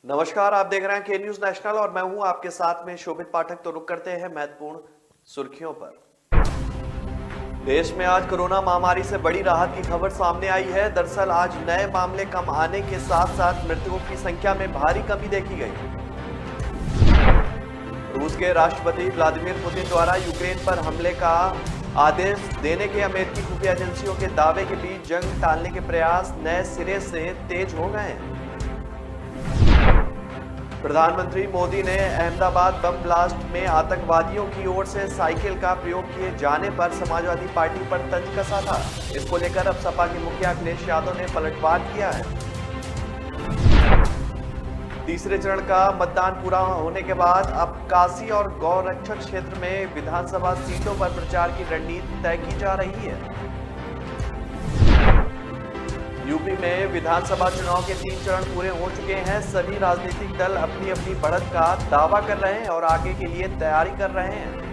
नमस्कार, आप देख रहे हैं के न्यूज नेशनल और मैं हूं आपके साथ में शोभित पाठक। तो रुक करते हैं महत्वपूर्ण सुर्खियों पर। देश में आज कोरोना महामारी से बड़ी राहत की खबर सामने आई है। दरअसल आज नए मामले कम आने के साथ साथ मृतकों की संख्या में भारी कमी देखी गई। रूस के राष्ट्रपति व्लादिमीर पुतिन द्वारा यूक्रेन पर हमले का आदेश देने के अमेरिकी खुफिया एजेंसियों के दावे के बीच जंग टालने के प्रयास नए सिरे से तेज हो गए हैं। प्रधानमंत्री मोदी ने अहमदाबाद बम ब्लास्ट में आतंकवादियों की ओर से साइकिल का प्रयोग किए जाने पर समाजवादी पार्टी पर तंज कसा था। इसको लेकर अब सपा के मुखिया अखिलेश यादव ने पलटवार किया है। तीसरे चरण का मतदान पूरा होने के बाद अब काशी और गौरक्षक क्षेत्र में विधानसभा सीटों पर प्रचार की रणनीति तय की जा रही है। यूपी में विधानसभा चुनाव के 3 चरण पूरे हो चुके हैं। सभी राजनीतिक दल अपनी अपनी बढ़त का दावा कर रहे हैं और आगे के लिए तैयारी कर रहे हैं।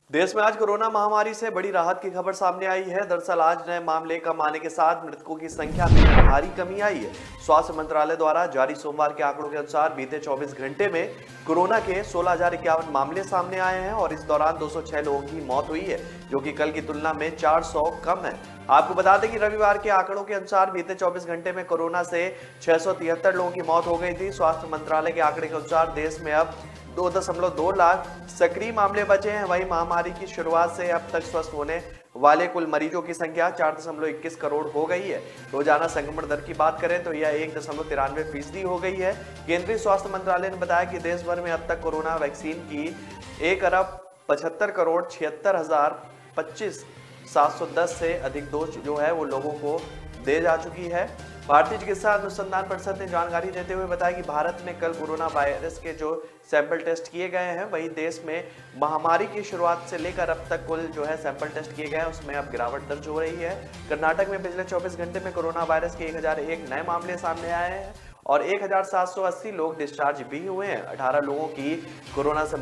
देश में आज कोरोना महामारी से बड़ी राहत की खबर सामने आई है। दरअसल आज नए मामले कम आने के साथ मृतकों की संख्या में भारी कमी आई है। स्वास्थ्य मंत्रालय द्वारा जारी सोमवार के आंकड़ों के अनुसार बीते 24 घंटे में कोरोना के 16,051 मामले सामने आए हैं और इस दौरान 206 लोगों की मौत हुई है, जो कि कल की तुलना में 400 कम है। आपको बता दें कि रविवार के आंकड़ों के अनुसार बीते 24 घंटे में कोरोना से 673 लोगों की मौत हो गई थी। स्वास्थ्य मंत्रालय के आंकड़े के अनुसार देश में अब 2.2 लाख सक्रिय मामले बचे हैं। वहीं महामारी की शुरुआत से अब तक स्वस्थ होने वाले कुल मरीजों की संख्या 4.21 करोड़ हो गई है। रोजाना संक्रमण दर की बात करें तो यह 1.93% हो गई है। केंद्रीय स्वास्थ्य मंत्रालय ने बताया कि देश भर में अब तक कोरोना वैक्सीन की 1,75,76,710 से अधिक डोज जो है वो लोगों को दे जा चुकी है। भारतीय चिकित्सा अनुसंधान परिषद ने जानकारी देते हुए बताया कि भारत में कल कोरोना वायरस के जो सैंपल टेस्ट किए गए हैं, वही देश में महामारी की शुरुआत से लेकर अब तक कुल जो है सैंपल टेस्ट किए गए हैं उसमें अब गिरावट दर्ज हो रही है। कर्नाटक में पिछले 24 घंटे में कोरोना वायरस के 1001 नए मामले सामने आए हैं और 1,780 लोग डिस्चार्ज भी हुए हैं। 18 लोगों की कोरोना से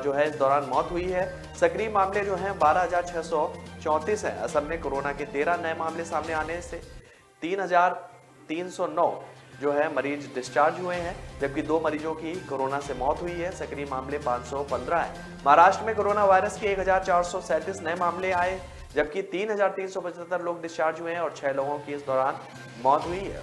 जो है इस दौरान मौत हुई है। सक्रिय मामले जो हैं 12,634 है। असम में कोरोना के 13 नए मामले सामने आने से 3,309 जो है मरीज डिस्चार्ज हुए हैं, जबकि 2 मरीजों की कोरोना से मौत हुई है। सक्रिय मामले 515 है। महाराष्ट्र में कोरोना वायरस के 1,437 नए मामले आए, जबकि 3,375 लोग डिस्चार्ज हुए हैं और 6 लोगों की इस दौरान मौत हुई है।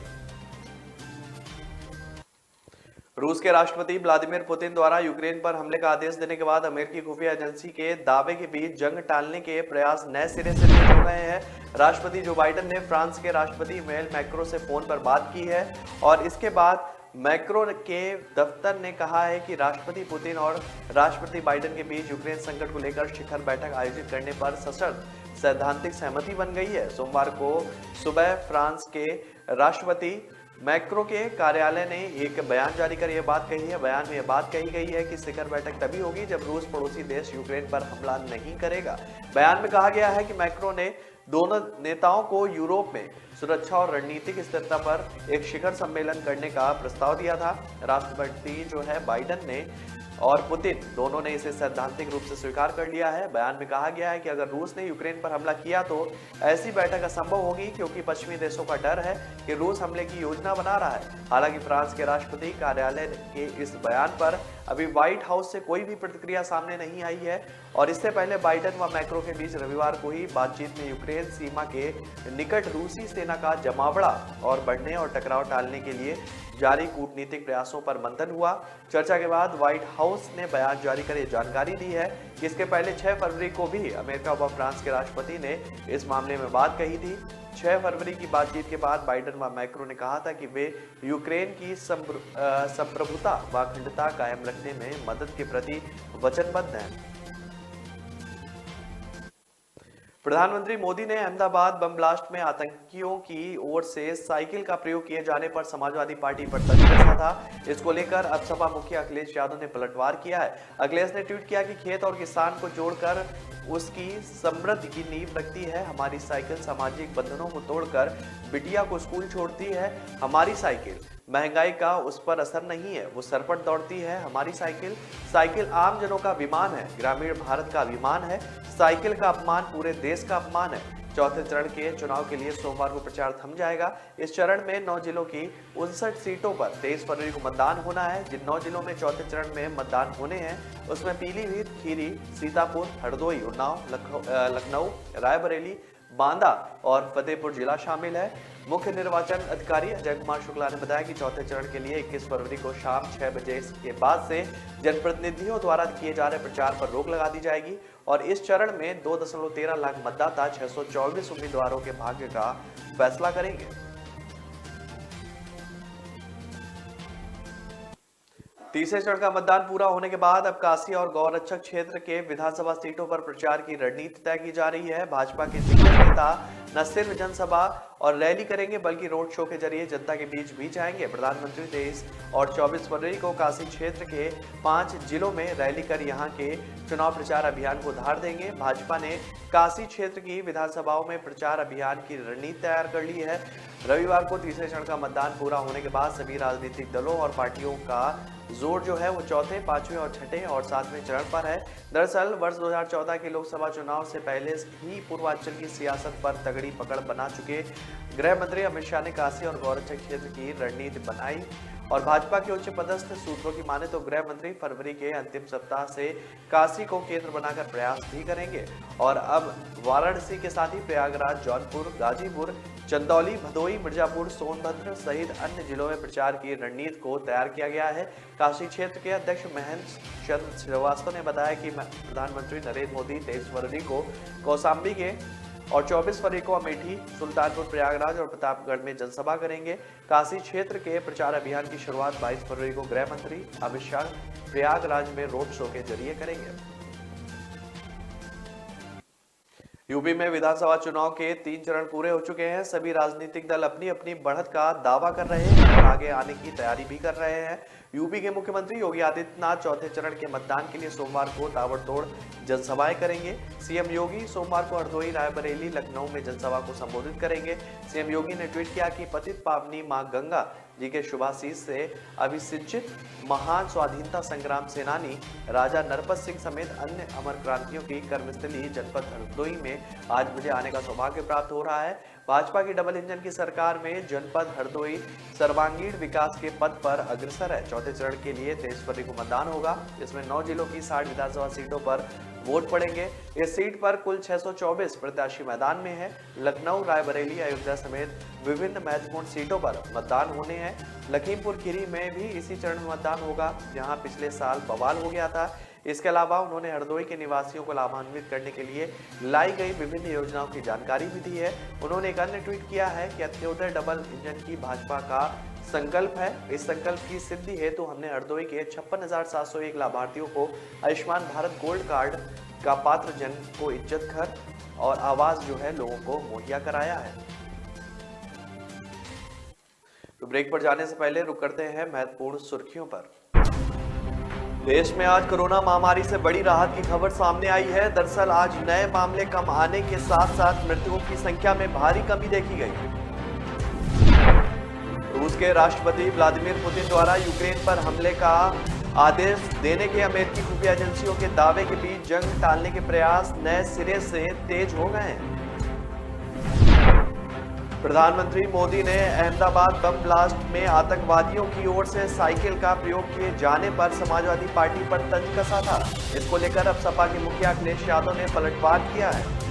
रूस के राष्ट्रपति व्लादिमीर पुतिन द्वारा यूक्रेन पर हमले का आदेश देने के बाद अमेरिकी खुफिया एजेंसी के दावे के बीच जंग टालने के प्रयास नए सिरे से तेज हो गए हैं। राष्ट्रपति जो बाइडेन ने फ्रांस के राष्ट्रपति इमैनुएल मैक्रों से फोन पर बात की है और इसके बाद मैक्रो के दफ्तर ने कहा है कि राष्ट्रपति पुतिन और राष्ट्रपति बाइडेन के बीच यूक्रेन संकट को लेकर शिखर बैठक आयोजित करने पर सशर्त सैद्धांतिक सहमति बन गई है। सोमवार को सुबह फ्रांस के राष्ट्रपति मैक्रो के कार्यालय ने एक बयान जारी कर यह बात कही है। बयान में यह बात कही गई है कि शिखर बैठक तभी होगी जब रूस पड़ोसी देश यूक्रेन पर हमला नहीं करेगा। बयान में कहा गया है कि मैक्रो ने दोनों नेताओं को यूरोप में सुरक्षा और रणनीतिक स्थिरता पर एक शिखर सम्मेलन करने का प्रस्ताव दिया था। राष्ट्रपति जो है बाइडेन ने और पुतिन दोनों ने इसे सैद्धांतिक रूप से स्वीकार कर लिया है। बयान में कहा गया है कि अगर रूस ने यूक्रेन पर हमला किया तो ऐसी बैठक असंभव होगी, क्योंकि पश्चिमी देशों का डर है कि रूस हमले की योजना बना रहा है। हालांकि फ्रांस के राष्ट्रपति कार्यालय के इस बयान पर अभी व्हाइट हाउस से कोई भी प्रतिक्रिया सामने नहीं आई है और इससे पहले बाइडेन व मैक्रो के बीच रविवार को ही बातचीत में यूक्रेन सीमा के निकट रूसी सेना का जमावड़ा और बढ़ने और टकराव टालने के लिए जारी कूटनीतिक प्रयासों पर मंथन हुआ। चर्चा के बाद व्हाइट हाउस ने बयान जारी कर जानकारी दी है कि इसके पहले 6 फरवरी को भी अमेरिका व फ्रांस के राष्ट्रपति ने इस मामले में बात कही थी। 6 फरवरी की बातचीत के बाद बाइडेन व मैक्रो ने कहा था कि वे यूक्रेन की संप्रभुता व अखंडता कायम रखने में मदद के प्रति वचनबद्ध हैं। प्रधानमंत्री मोदी ने अहमदाबाद बम ब्लास्ट में आतंकियों की ओर से साइकिल का प्रयोग किए जाने पर समाजवादी पार्टी पर तंज कसा था। इसको लेकर अब सपा मुखिया अखिलेश यादव ने पलटवार किया है। अखिलेश ने ट्वीट किया कि खेत और किसान को जोड़कर उसकी समृद्धि की नींव रखती है। हमारी साइकिल सामाजिक बंधनों को तोड़कर बिटिया को स्कूल छोड़ती है। हमारी साइकिल महंगाई का उस पर असर नहीं है, वो सर पर दौड़ती है हमारी साइकिल। साइकिल आम जनों का विमान है, ग्रामीण भारत का अभिमान है। साइकिल का अपमान पूरे देश का अपमान है। चौथे चरण के चुनाव के लिए सोमवार को प्रचार थम जाएगा। इस चरण में 9 जिलों की 59 सीटों पर 23 फरवरी को मतदान होना है। जिन 9 जिलों में चौथे चरण में मतदान होने हैं उसमें पीलीभीत, खीरी, सीतापुर, हरदोई, उन्नाव, लखनऊ, रायबरेली, बांदा और फतेहपुर जिला शामिल है। मुख्य निर्वाचन अधिकारी अजय कुमार शुक्ला ने बताया कि चौथे चरण के लिए 21 फरवरी को शाम 6 बजे के बाद से जनप्रतिनिधियों द्वारा किए जा रहे प्रचार पर रोक लगा दी जाएगी और इस चरण में 2.13 लाख मतदाता 624 उम्मीदवारों के भाग्य का फैसला करेंगे। तीसरे चरण का मतदान पूरा होने के बाद अब काशी और गौरक्षक क्षेत्र के विधानसभा सीटों पर प्रचार की रणनीति तय की जा रही है। भाजपा के दिग्गज नेता न सिर्फ जनसभा और रैली करेंगे बल्कि रोड शो के जरिए जनता के बीच भी जाएंगे। प्रधानमंत्री 23 और 24 फरवरी को काशी क्षेत्र के 5 जिलों में रैली कर यहां के चुनाव प्रचार अभियान को धार देंगे। भाजपा ने काशी क्षेत्र की विधानसभाओं में प्रचार अभियान की रणनीति तैयार कर ली है। रविवार को तीसरे चरण का मतदान पूरा होने के बाद सभी राजनीतिक दलों और पार्टियों का जोर जो है वो चौथे, पांचवें और छठे और सातवें चरण पर है। दरअसल वर्ष 2014 के लोकसभा चुनाव से पहले ही पूर्वांचल की सियासत पर तगड़ी पकड़ बना चुके गृह मंत्री अमित शाह ने काशी और गौरक्षक क्षेत्र की रणनीति बनाई और भाजपा के उच्च पदस्थ सूत्रों की माने तो गृह मंत्री फरवरी के अंतिम सप्ताह से काशी को केंद्र बनाकर प्रयास भी करेंगे और अब वाराणसी के साथ ही प्रयागराज, जौनपुर, गाजीपुर, चंदौली, भदोई, मिर्जापुर, सोनभद्र सहित अन्य जिलों में प्रचार की रणनीति को तैयार किया गया है। काशी क्षेत्र के अध्यक्ष महेंद्र चंद्र श्रीवास्तव ने बताया कि प्रधानमंत्री नरेंद्र मोदी 23 फरवरी को कौशाम्बी के और 24 फरवरी को अमेठी, सुल्तानपुर, प्रयागराज और प्रतापगढ़ में जनसभा करेंगे। काशी क्षेत्र के प्रचार अभियान की शुरुआत 22 फरवरी को गृह मंत्री अमित शाह प्रयागराज में रोड शो के जरिए करेंगे। यूपी में विधानसभा चुनाव के 3 चरण पूरे हो चुके हैं। सभी राजनीतिक दल अपनी अपनी बढ़त का दावा कर रहे हैं और आगे आने की तैयारी भी कर रहे हैं। यूपी के मुख्यमंत्री योगी आदित्यनाथ चौथे चरण के मतदान के लिए सोमवार को ताबड़तोड़ जनसभाएं करेंगे। सीएम योगी सोमवार को हरदोई, रायबरेली, लखनऊ में जनसभा को संबोधित करेंगे। सीएम योगी ने ट्वीट किया कि पतित पावनी मां गंगा जी के शुभाशीष से अभिषिंचित महान स्वाधीनता संग्राम सेनानी राजा नरपत सिंह समेत अन्य अमर क्रांतियों की कर्मस्थली जनपद हरदोई में आज मुझे आने का सौभाग्य प्राप्त हो रहा है। भाजपा की डबल इंजन की सरकार में जनपद हरदोई सर्वांगीण विकास के पद पर अग्रसर है। चौथे चरण के लिए 23 फरवरी को मतदान होगा। इसमें 9 जिलों की 60 विधानसभा सीटों पर वोट पड़ेंगे। इस सीट पर कुल 624 प्रत्याशी मैदान में है। लखनऊ, रायबरेली, अयोध्या समेत विभिन्न महत्वपूर्ण सीटों पर मतदान होने हैं। लखीमपुर खीरी में भी इसी चरण में मतदान होगा जहां पिछले साल बवाल हो गया था। इसके अलावा उन्होंने हरदोई के निवासियों को लाभान्वित करने के लिए लाई गई विभिन्न योजनाओं की जानकारी भी दी है। उन्होंने एक अन्य ट्वीट किया है कि अंत्योदय डबल इंजन की भाजपा का संकल्प है। इस संकल्प की सिद्धि हेतु हमने हरदोई के 56,701 लाभार्थियों को आयुष्मान भारत गोल्ड कार्ड का पात्र जन को इज्जत घर और आवास जो है लोगों को मुहैया कराया है। तो ब्रेक पर जाने से पहले रुक करते हैं महत्वपूर्ण सुर्खियों पर। देश में आज कोरोना महामारी से बड़ी राहत की खबर सामने आई है। दरअसल आज नए मामले कम आने के साथ साथ मृतकों की संख्या में भारी कमी देखी गई। रूस के राष्ट्रपति व्लादिमीर पुतिन द्वारा यूक्रेन पर हमले का आदेश देने के अमेरिकी खुफिया एजेंसियों के दावे के बीच जंग टालने के प्रयास नए सिरे से तेज हो गए हैं। प्रधानमंत्री मोदी ने अहमदाबाद बम ब्लास्ट में आतंकवादियों की ओर से साइकिल का प्रयोग किए जाने पर समाजवादी पार्टी पर तंज कसा था। इसको लेकर अब सपा के मुखिया अखिलेश यादव ने पलटवार किया है।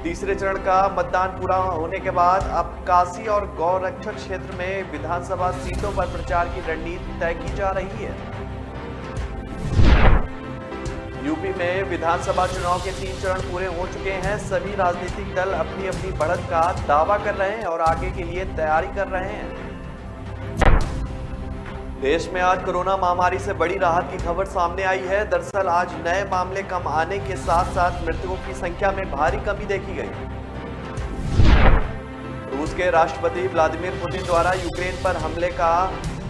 तीसरे चरण का मतदान पूरा होने के बाद अब काशी और गौरक्षक क्षेत्र में विधानसभा सीटों पर प्रचार की रणनीति तय की जा रही है। यूपी में विधानसभा चुनाव के 3 चरण पूरे हो चुके हैं। सभी राजनीतिक दल अपनी अपनी बढ़त का दावा कर रहे हैं और आगे के लिए तैयारी कर रहे हैं। देश में आज कोरोना महामारी से बड़ी राहत की खबर सामने आई है। दरअसल आज नए मामले कम आने के साथ साथ मृतकों की संख्या में भारी कमी देखी गई। रूस के राष्ट्रपति व्लादिमीर पुतिन द्वारा यूक्रेन पर हमले का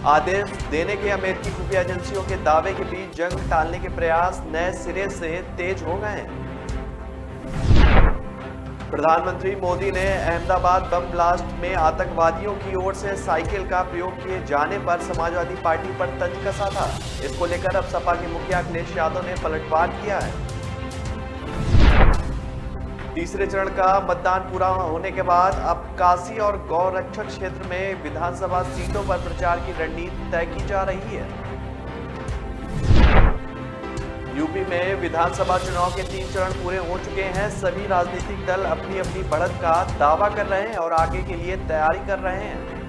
आदेश देने के अमेरिकी खुफिया एजेंसियों के दावे के बीच जंग टालने के प्रयास नए सिरे से तेज हो गए हैं। प्रधानमंत्री मोदी ने अहमदाबाद बम ब्लास्ट में आतंकवादियों की ओर से साइकिल का प्रयोग किए जाने पर समाजवादी पार्टी पर तंज कसा था। इसको लेकर अब सपा के मुखिया अखिलेश यादव ने पलटवार किया है। तीसरे चरण का मतदान पूरा होने के बाद अब काशी और गौरक्षक क्षेत्र में विधानसभा सीटों पर प्रचार की रणनीति तय की जा रही है। यूपी में विधानसभा चुनाव के 3 चरण पूरे हो चुके हैं। सभी राजनीतिक दल अपनी अपनी बढ़त का दावा कर रहे हैं और आगे के लिए तैयारी कर रहे हैं।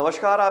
नमस्कार। आप